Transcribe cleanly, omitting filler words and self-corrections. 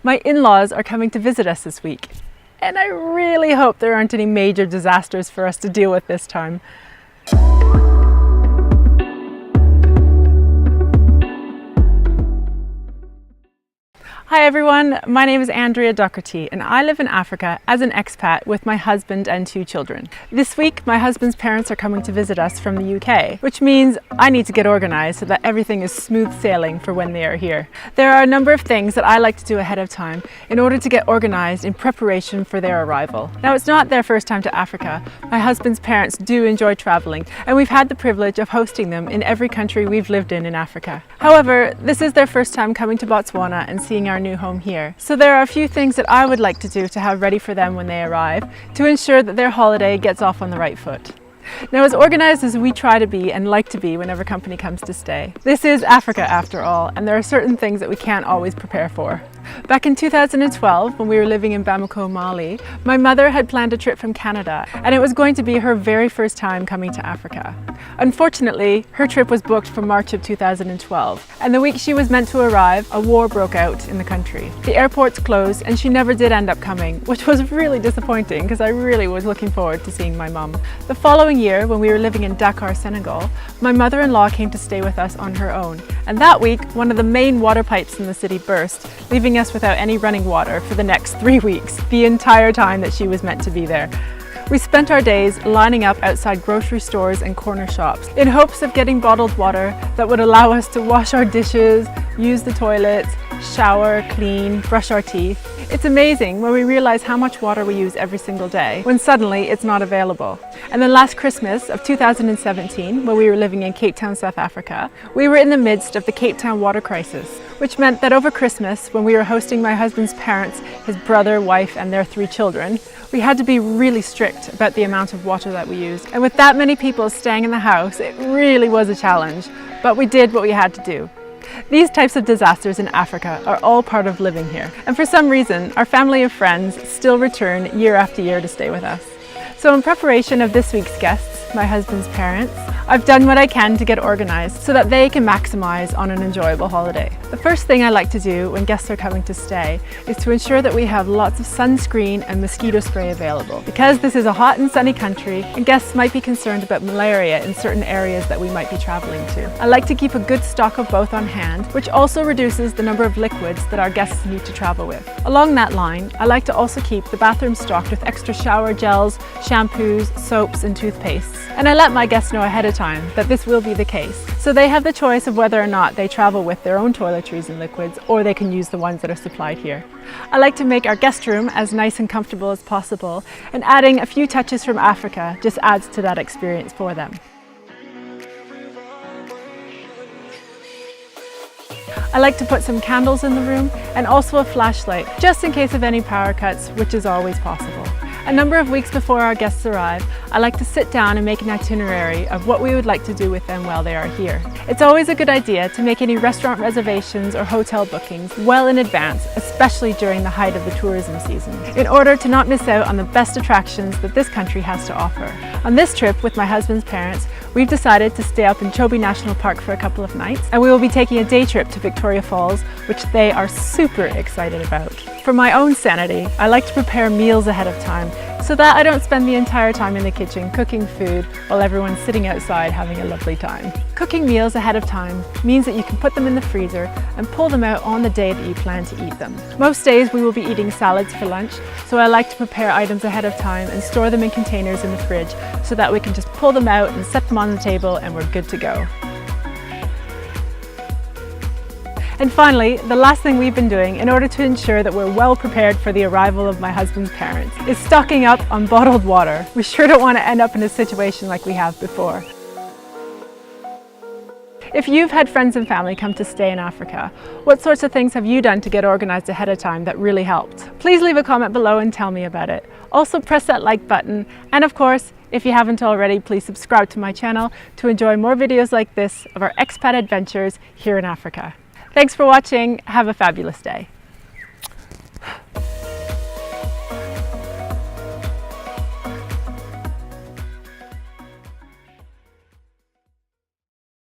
My in-laws are coming to visit us this week, and I really hope there aren't any major disasters for us to deal with this time. Hi everyone, my name is Andrea Doherty and I live in Africa as an expat with my husband and 2 children. This week my husband's parents are coming to visit us from the UK, which means I need to get organised so that everything is smooth sailing for when they are here. There are a number of things that I like to do ahead of time in order to get organised in preparation for their arrival. Now, it's not their first time to Africa. My husband's parents do enjoy travelling and we've had the privilege of hosting them in every country we've lived in Africa. However, this is their first time coming to Botswana and seeing our new home here. So there are a few things that I would like to do to have ready for them when they arrive to ensure that their holiday gets off on the right foot. Now, as organised as we try to be and like to be whenever company comes to stay, this is Africa after all, and there are certain things that we can't always prepare for. Back in 2012, when we were living in Bamako, Mali, my mother had planned a trip from Canada, and it was going to be her very first time coming to Africa. Unfortunately, her trip was booked for March of 2012, and the week she was meant to arrive, a war broke out in the country. The airports closed, and she never did end up coming, which was really disappointing because I really was looking forward to seeing my mum. The following year, when we were living in Dakar, Senegal, my mother-in-law came to stay with us on her own, and that week, one of the main water pipes in the city burst, leaving us without any running water for the next 3 weeks, the entire time that she was meant to be there. We spent our days lining up outside grocery stores and corner shops in hopes of getting bottled water that would allow us to wash our dishes, use the toilets, shower, clean, brush our teeth. It's amazing when we realize how much water we use every single day, when suddenly it's not available. And then last Christmas of 2017, when we were living in Cape Town, South Africa, we were in the midst of the Cape Town water crisis, which meant that over Christmas, when we were hosting my husband's parents, his brother, wife, and their 3 children, we had to be really strict about the amount of water that we used. And with that many people staying in the house, it really was a challenge, but we did what we had to do. These types of disasters in Africa are all part of living here, and for some reason, our family of friends still return year after year to stay with us. So in preparation of this week's guests, my husband's parents, I've done what I can to get organised so that they can maximise on an enjoyable holiday. The first thing I like to do when guests are coming to stay is to ensure that we have lots of sunscreen and mosquito spray available, because this is a hot and sunny country and guests might be concerned about malaria in certain areas that we might be travelling to. I like to keep a good stock of both on hand, which also reduces the number of liquids that our guests need to travel with. Along that line, I like to also keep the bathroom stocked with extra shower gels, shampoos, soaps and toothpastes. And I let my guests know ahead of time that this will be the case, so they have the choice of whether or not they travel with their own toiletries and liquids, or they can use the ones that are supplied here. I like to make our guest room as nice and comfortable as possible, and adding a few touches from Africa just adds to that experience for them. I like to put some candles in the room and also a flashlight, just in case of any power cuts, which is always possible. A number of weeks before our guests arrive, I like to sit down and make an itinerary of what we would like to do with them while they are here. It's always a good idea to make any restaurant reservations or hotel bookings well in advance, especially during the height of the tourism season, in order to not miss out on the best attractions that this country has to offer. On this trip with my husband's parents, we've decided to stay up in Chobe National Park for a couple of nights, and we will be taking a day trip to Victoria Falls, which they are super excited about. For my own sanity, I like to prepare meals ahead of time so that I don't spend the entire time in the kitchen cooking food while everyone's sitting outside having a lovely time. Cooking meals ahead of time means that you can put them in the freezer and pull them out on the day that you plan to eat them. Most days we will be eating salads for lunch, so I like to prepare items ahead of time and store them in containers in the fridge so that we can just pull them out and set them on the table and we're good to go. And finally, the last thing we've been doing in order to ensure that we're well prepared for the arrival of my husband's parents is stocking up on bottled water. We sure don't want to end up in a situation like we have before. If you've had friends and family come to stay in Africa, what sorts of things have you done to get organised ahead of time that really helped? Please leave a comment below and tell me about it. Also press that like button, and of course, if you haven't already, please subscribe to my channel to enjoy more videos like this of our expat adventures here in Africa. Thanks for watching. Have a fabulous day.